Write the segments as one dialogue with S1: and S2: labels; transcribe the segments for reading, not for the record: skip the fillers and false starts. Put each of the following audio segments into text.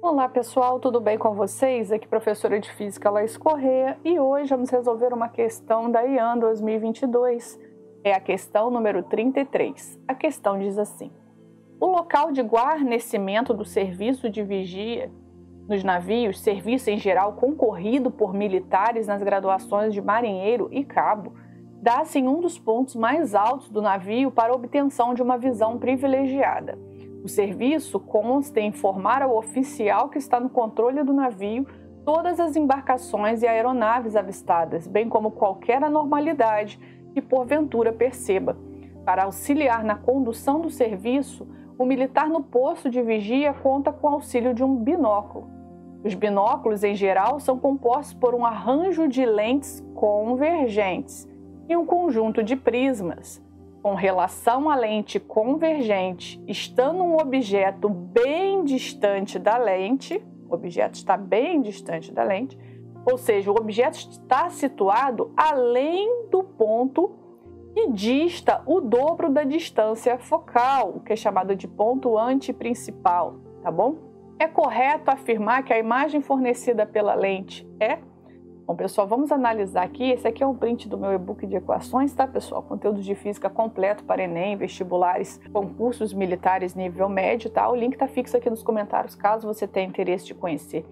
S1: Olá pessoal, tudo bem com vocês? Aqui professora de Física Laís Corrêa e hoje vamos resolver uma questão da IAN 2022. É a questão número 33. A questão diz assim: o local de guarnecimento do serviço de vigia nos navios, serviço em geral concorrido por militares nas graduações de marinheiro e cabo, dá-se em um dos pontos mais altos do navio para obtenção de uma visão privilegiada. O serviço consta em informar ao oficial que está no controle do navio todas as embarcações e aeronaves avistadas, bem como qualquer anormalidade que porventura perceba. Para auxiliar na condução do serviço, o militar no posto de vigia conta com o auxílio de um binóculo. Os binóculos, em geral, são compostos por um arranjo de lentes convergentes e um conjunto de prismas. Com relação à lente convergente, estando um objeto bem distante da lente, o objeto está bem distante da lente, ou seja, o objeto está situado além do ponto que dista o dobro da distância focal, o que é chamado de ponto antiprincipal, tá bom? É correto afirmar que a imagem fornecida pela lente é... Bom, pessoal, vamos analisar aqui. Esse aqui é um print do meu e-book de equações, tá, pessoal? Conteúdo de física completo para Enem, vestibulares, concursos militares nível médio, tá? O link tá fixo aqui nos comentários, caso você tenha interesse de conhecer.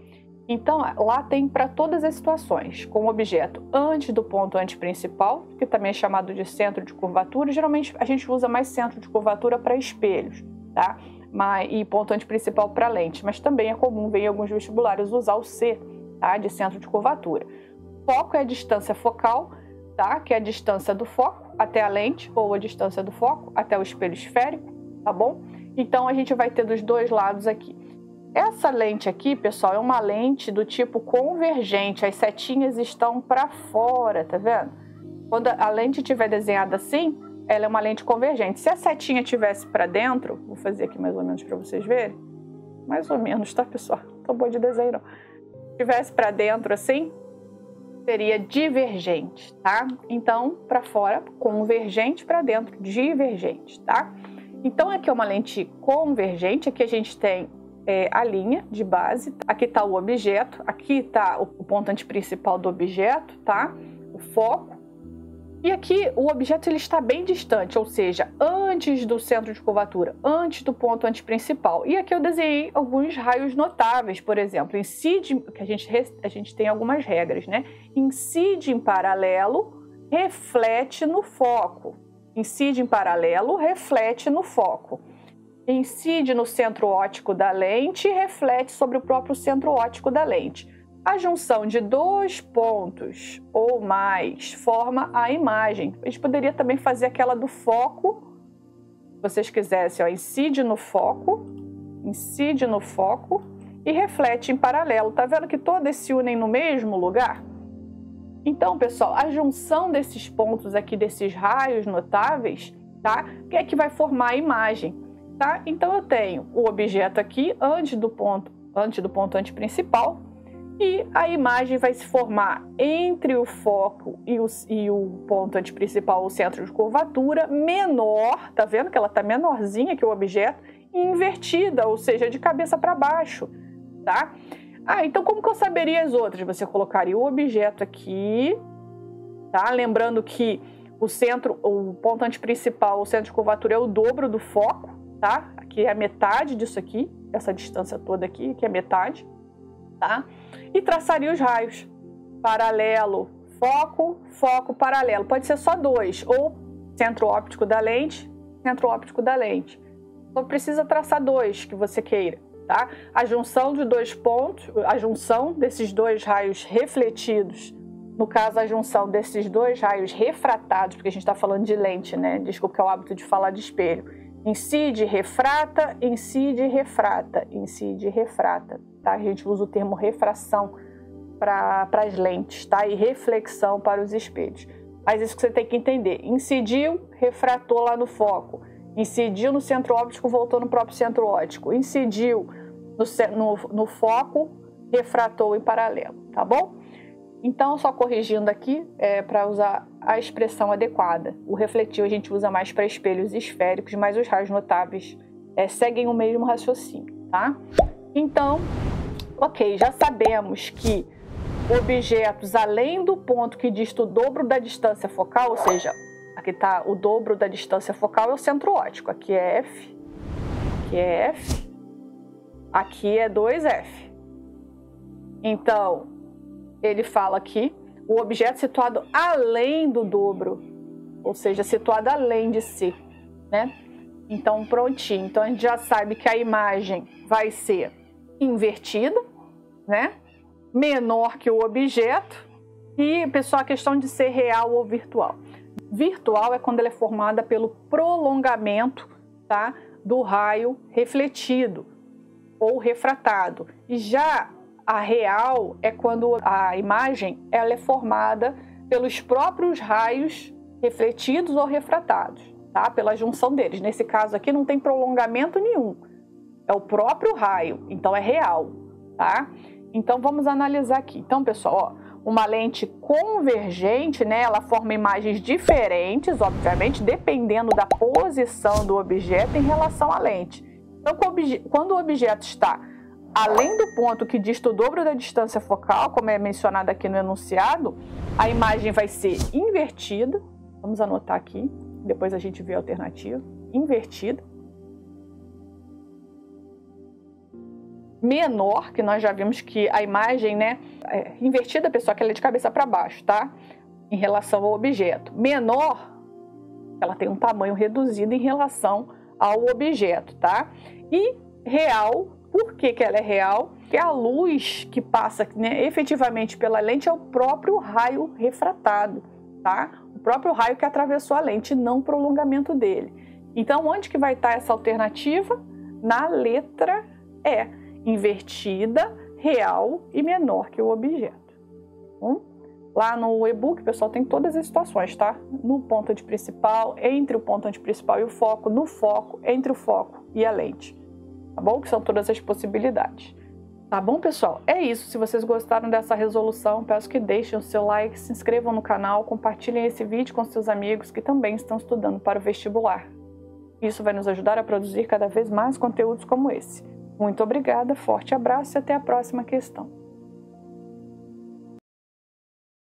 S1: Então, lá tem para todas as situações, com o objeto antes do ponto antiprincipal, que também é chamado de centro de curvatura. Geralmente, a gente usa mais centro de curvatura para espelhos, tá? E ponto antiprincipal para lente, mas também é comum ver em alguns vestibulares usar o C, tá? De centro de curvatura. Foco é a distância focal, tá? Que é a distância do foco até a lente, ou a distância do foco até o espelho esférico, tá bom? Então, a gente vai ter dos dois lados aqui. Essa lente aqui, pessoal, é uma lente do tipo convergente. As setinhas estão para fora, tá vendo? Quando a lente estiver desenhada assim, ela é uma lente convergente. Se a setinha estivesse para dentro, vou fazer aqui mais ou menos para vocês verem. Mais ou menos, tá, pessoal? Não tô boa de desenho, não. Se estivesse para dentro assim, seria divergente, tá? Então, para fora, convergente, para dentro, divergente, tá? Então, aqui é uma lente convergente. Aqui a gente tem a linha de base, aqui está o objeto, aqui está o ponto antiprincipal do objeto, tá? O foco. E aqui o objeto ele está bem distante, ou seja, antes do centro de curvatura, antes do ponto antiprincipal. E aqui eu desenhei alguns raios notáveis, por exemplo, incide, que a gente tem algumas regras, né? Incide em paralelo, reflete no foco. Incide em paralelo, reflete no foco. Incide no centro óptico da lente e reflete sobre o próprio centro óptico da lente. A junção de dois pontos ou mais forma a imagem. A gente poderia também fazer aquela do foco, se vocês quisessem, ó, incide no foco e reflete em paralelo. Tá vendo que todas se unem no mesmo lugar? Então, pessoal, a junção desses pontos aqui, desses raios notáveis, tá? Que é que vai formar a imagem. Tá? Então, eu tenho o objeto aqui antes do ponto antiprincipal e a imagem vai se formar entre o foco e o ponto antiprincipal, o centro de curvatura, menor, tá vendo que ela tá menorzinha que o objeto, e invertida, ou seja, de cabeça para baixo, tá? Então como que eu saberia as outras? Você colocaria o objeto aqui, tá? Lembrando que o ponto antiprincipal, o centro de curvatura é o dobro do foco, tá? Aqui é a metade disso aqui, essa distância toda aqui, que é metade, tá? E traçaria os raios. Paralelo, foco, foco, paralelo. Pode ser só dois, ou centro óptico da lente, centro óptico da lente. Só precisa traçar dois que você queira, tá? A junção de dois pontos, a junção desses dois raios refletidos, no caso, a junção desses dois raios refratados, porque a gente está falando de lente, né? Desculpa, que é o hábito de falar de espelho. Incide, refrata, incide, refrata, incide, refrata, tá? A gente usa o termo refração para as lentes, tá? E reflexão para os espelhos. Mas isso que você tem que entender. Incidiu, refratou lá no foco. Incidiu no centro óptico, voltou no próprio centro óptico. Incidiu no foco, refratou em paralelo, tá bom? Então, só corrigindo aqui, para usar a expressão adequada. O refletivo a gente usa mais para espelhos esféricos, mas os raios notáveis seguem o mesmo raciocínio, tá? Então, Ok, já sabemos que objetos além do ponto que dista o dobro da distância focal, ou seja, aqui está o dobro da distância focal, é o centro óptico. Aqui é F, aqui é F, aqui é 2F. Então, ele fala aqui, o objeto situado além do dobro, ou seja, situado além de C, né? Então, prontinho. Então, a gente já sabe que a imagem vai ser invertida, né? Menor que o objeto. E, pessoal, a questão de ser real ou virtual. Virtual é quando ela é formada pelo prolongamento, tá, do raio refletido ou refratado. E já a real é quando a imagem ela é formada pelos próprios raios refletidos ou refratados, tá? Pela junção deles. Nesse caso aqui não tem prolongamento nenhum. É o próprio raio, então é real, tá? Então vamos analisar aqui. Então, pessoal, ó, uma lente convergente, né? Ela forma imagens diferentes, obviamente, dependendo da posição do objeto em relação à lente. Então, quando o objeto está além do ponto que dista o dobro da distância focal, como é mencionado aqui no enunciado, a imagem vai ser invertida. Vamos anotar aqui, depois a gente vê a alternativa. Invertida. Menor, que nós já vimos que a imagem, né, invertida, pessoal, que ela é de cabeça para baixo, tá? Em relação ao objeto. Menor, ela tem um tamanho reduzido em relação ao objeto, tá? E real, por que que ela é real? Porque a luz que passa, né, efetivamente pela lente é o próprio raio refratado, tá? O próprio raio que atravessou a lente, não o prolongamento dele. Então, onde que vai estar essa alternativa? Na letra E, invertida, real e menor que o objeto. Lá no e-book, pessoal, tem todas as situações, tá? No ponto antiprincipal, entre o ponto antiprincipal e o foco, no foco, entre o foco e a lente. Tá bom? Que são todas as possibilidades. Tá bom, pessoal? É isso. Se vocês gostaram dessa resolução, peço que deixem o seu like, se inscrevam no canal, compartilhem esse vídeo com seus amigos que também estão estudando para o vestibular. Isso vai nos ajudar a produzir cada vez mais conteúdos como esse. Muito obrigada, forte abraço e até a próxima questão.